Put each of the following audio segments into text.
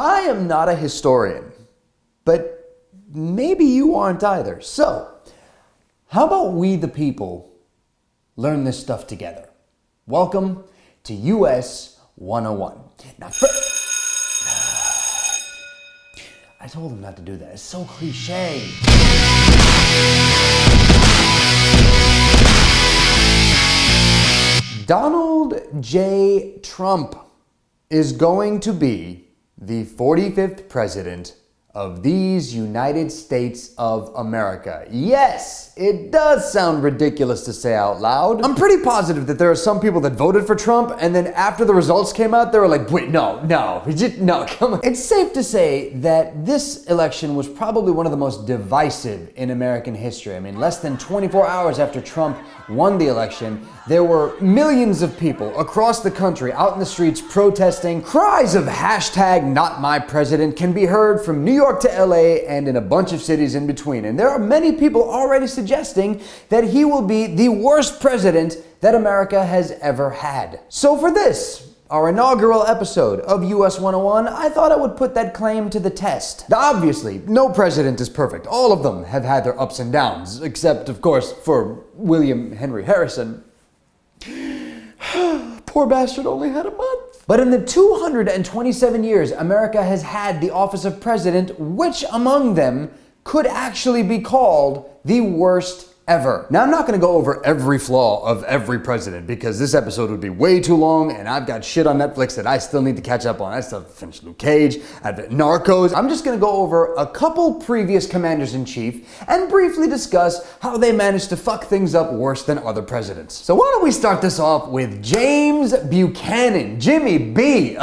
I am not a historian, but maybe you aren't either. So, how about we the people learn this stuff together? Welcome to US 101. Now, I told him not to do that. It's so cliche. Donald J. Trump is going to be the 45th president of these United States of America. Yes, it does sound ridiculous to say out loud. I'm pretty positive that there are some people that voted for Trump, and then after the results came out, they were like, wait, no, come on. It's safe to say that this election was probably one of the most divisive in American history. I mean, less than 24 hours after Trump won the election, there were millions of people across the country out in the streets protesting. Cries of #NotMyPresident can be heard from New York to LA and in a bunch of cities in between. And there are many people already suggesting that he will be the worst president that America has ever had. So for this, our inaugural episode of US 101, I thought I would put that claim to the test. Now, obviously, no president is perfect. All of them have had their ups and downs, except, of course, for William Henry Harrison. Poor bastard only had a month. But in the 227 years America has had the office of president, which among them could actually be called the worst ever? Now, I'm not going to go over every flaw of every president because this episode would be way too long, and I've got shit on Netflix that I still need to catch up on. I still have to finish Luke Cage, I've got Narcos. I'm just going to go over a couple previous commanders-in-chief and briefly discuss how they managed to fuck things up worse than other presidents. So why don't we start this off with James Buchanan, Jimmy B.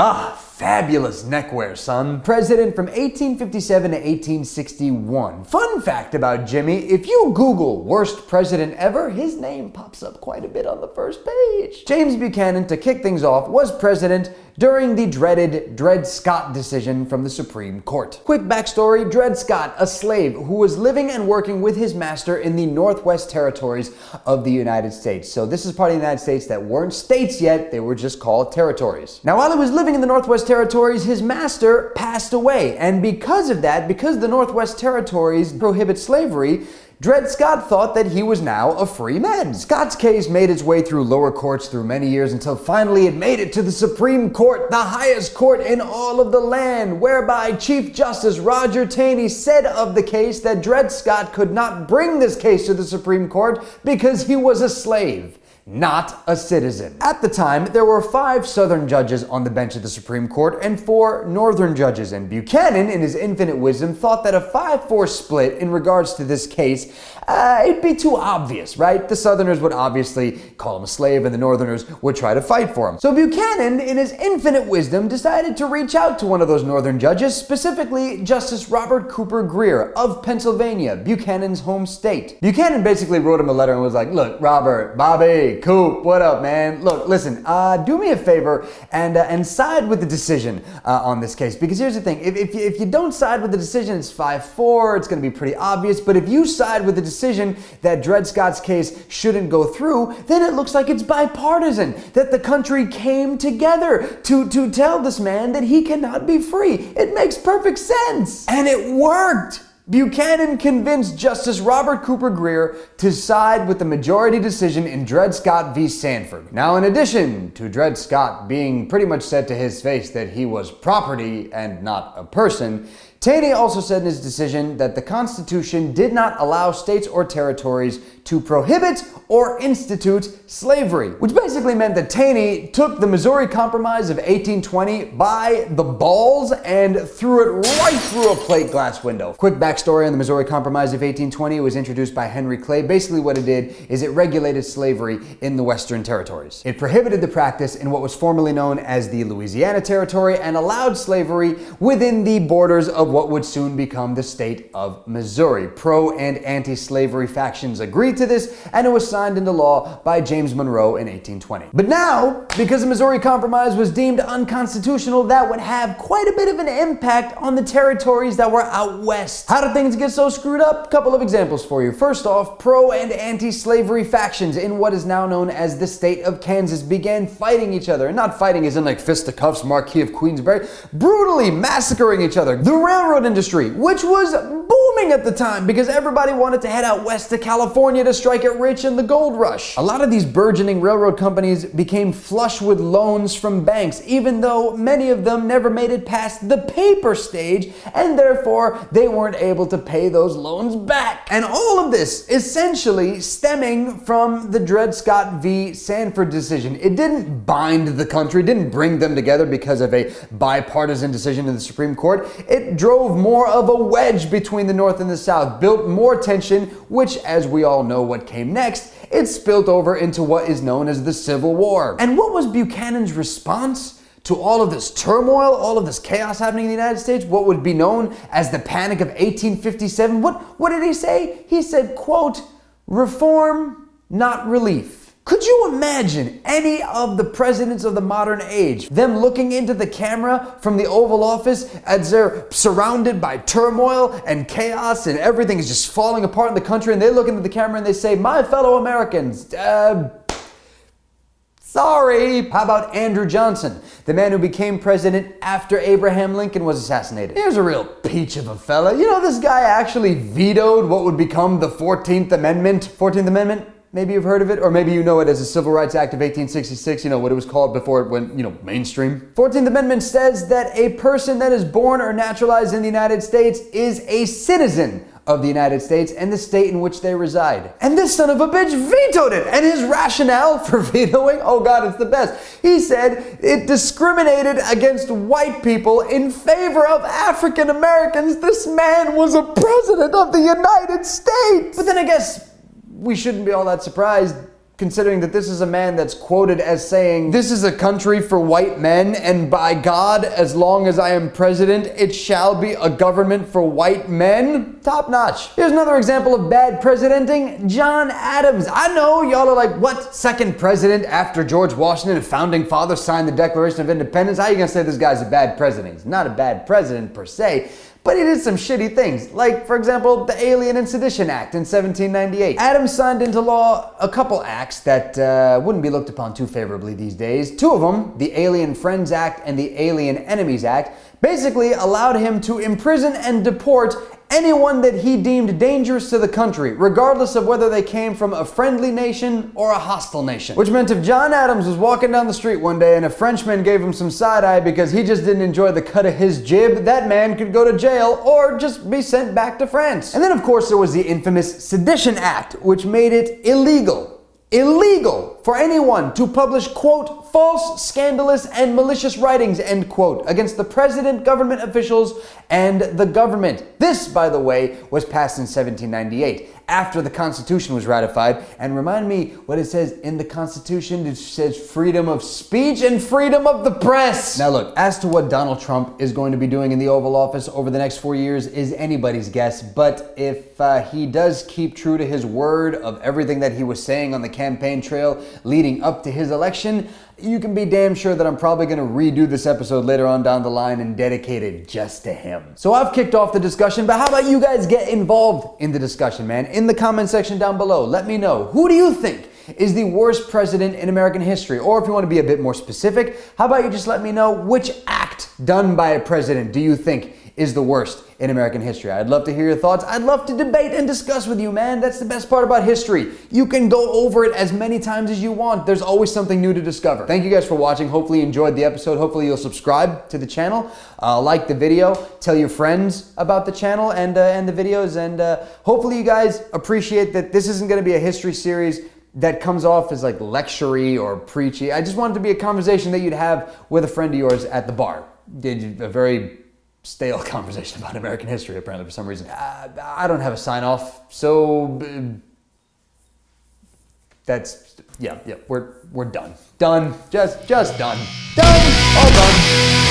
Fabulous neckwear, son. President from 1857 to 1861. Fun fact about Jimmy, if you Google worst president ever, his name pops up quite a bit on the first page. James Buchanan, to kick things off, was president during the dreaded Dred Scott decision from the Supreme Court. Quick backstory, Dred Scott, a slave who was living and working with his master in the Northwest Territories of the United States. So this is part of the United States that weren't states yet, they were just called territories. Now, while he was living in the Northwest Territories, his master passed away, and because of that, because the Northwest Territories prohibit slavery, Dred Scott thought that he was now a free man. Scott's case made its way through lower courts through many years until finally it made it to the Supreme Court, the highest court in all of the land, whereby Chief Justice Roger Taney said of the case that Dred Scott could not bring this case to the Supreme Court because he was a slave, not a citizen. At the time, there were 5 Southern judges on the bench of the Supreme Court and 4 Northern judges, and Buchanan, in his infinite wisdom, thought that a 5-4 split in regards to this case, it'd be too obvious, right? The Southerners would obviously call him a slave and the Northerners would try to fight for him. So Buchanan, in his infinite wisdom, decided to reach out to one of those Northern judges, specifically Justice Robert Cooper Greer of Pennsylvania, Buchanan's home state. Buchanan basically wrote him a letter and was like, look, Robert, Bobby, Coop, what up, man? Look, listen, do me a favor and side with the decision on this case. Because here's the thing, if you don't side with the decision, it's 5-4, it's going to be pretty obvious. But if you side with the decision that Dred Scott's case shouldn't go through, then it looks like it's bipartisan, that the country came together to tell this man that he cannot be free. It makes perfect sense. And it worked. Buchanan convinced Justice Robert Cooper Greer to side with the majority decision in Dred Scott v. Sanford. Now, in addition to Dred Scott being pretty much said to his face that he was property and not a person, Taney also said in his decision that the Constitution did not allow states or territories to prohibit or institute slavery, which basically meant that Taney took the Missouri Compromise of 1820 by the balls and threw it right through a plate glass window. Quick backstory on the Missouri Compromise of 1820, it was introduced by Henry Clay. Basically what it did is it regulated slavery in the Western territories. It prohibited the practice in what was formerly known as the Louisiana Territory and allowed slavery within the borders of what would soon become the state of Missouri. Pro- and anti-slavery factions agreed to this, and it was signed into law by James Monroe in 1820. But now, because the Missouri Compromise was deemed unconstitutional, that would have quite a bit of an impact on the territories that were out west. How did things get so screwed up? Couple of examples for you. First off, pro- and anti-slavery factions in what is now known as the state of Kansas began fighting each other. And not fighting as in like fisticuffs, Marquis of Queensberry, brutally massacring each other. The railroad industry, which was booming at the time because everybody wanted to head out west to California to strike it rich in the gold rush. A lot of these burgeoning railroad companies became flush with loans from banks, even though many of them never made it past the paper stage, and therefore they weren't able to pay those loans back. And all of this essentially stemming from the Dred Scott v. Sanford decision. It didn't bind the country, didn't bring them together because of a bipartisan decision in the Supreme Court. It drove more of a wedge between the North and the South, built more tension, which, as we all know what came next, it spilled over into what is known as the Civil War. And what was Buchanan's response to all of this turmoil, all of this chaos happening in the United States, what would be known as the Panic of 1857? What did he say? He said, quote, "Reform, not relief." Could you imagine any of the presidents of the modern age, them looking into the camera from the Oval Office as they're surrounded by turmoil and chaos and everything is just falling apart in the country, and they look into the camera and they say, "My fellow Americans, sorry." How about Andrew Johnson, the man who became president after Abraham Lincoln was assassinated? Here's a real peach of a fella. You know, this guy actually vetoed what would become the 14th Amendment. 14th Amendment? Maybe you've heard of it, or maybe you know it as the Civil Rights Act of 1866, you know, what it was called before it went, mainstream. 14th Amendment says that a person that is born or naturalized in the United States is a citizen of the United States and the state in which they reside. And this son of a bitch vetoed it. And his rationale for vetoing, oh God, it's the best. He said it discriminated against white people in favor of African Americans. This man was a president of the United States. But then I guess we shouldn't be all that surprised, considering that this is a man that's quoted as saying, "This is a country for white men, and by God, as long as I am president, it shall be a government for white men." Top notch. Here's another example of bad presidenting. John Adams. I know y'all are like, what second president after George Washington, a founding father, signed the Declaration of Independence? How are you gonna say this guy's a bad president? He's not a bad president per se, but he did some shitty things. Like, for example, the Alien and Sedition Act in 1798. Adams signed into law a couple acts that wouldn't be looked upon too favorably these days. Two of them, the Alien Friends Act and the Alien Enemies Act, basically allowed him to imprison and deport anyone that he deemed dangerous to the country, regardless of whether they came from a friendly nation or a hostile nation. Which meant if John Adams was walking down the street one day and a Frenchman gave him some side-eye because he just didn't enjoy the cut of his jib, that man could go to jail or just be sent back to France. And then of course there was the infamous Sedition Act, which made it illegal for anyone to publish, quote, "false, scandalous, and malicious writings," end quote, against the president, government officials, and the government. This, by the way, was passed in 1798, after the Constitution was ratified. And remind me what it says in the Constitution. It says freedom of speech and freedom of the press. Now look, as to what Donald Trump is going to be doing in the Oval Office over the next 4 years is anybody's guess, but if he does keep true to his word of everything that he was saying on the campaign trail leading up to his election, you can be damn sure that I'm probably going to redo this episode later on down the line and dedicate it just to him. So I've kicked off the discussion, but how about you guys get involved in the discussion, man? In the comment section down below, let me know, who do you think is the worst president in American history? Or if you want to be a bit more specific, how about you just let me know which act done by a president do you think is the worst in American history? I'd love to hear your thoughts. I'd love to debate and discuss with you, man. That's the best part about history. You can go over it as many times as you want. There's always something new to discover. Thank you guys for watching. Hopefully you enjoyed the episode. Hopefully you'll subscribe to the channel, like the video, tell your friends about the channel and the videos, and hopefully you guys appreciate that this isn't going to be a history series that comes off as like lecture-y or preachy. I just want it to be a conversation that you'd have with a friend of yours at the bar. A very stale conversation about American history, apparently, for some reason. I don't have a sign-off, so that's, yeah, we're done. Done, just done. Done, all done.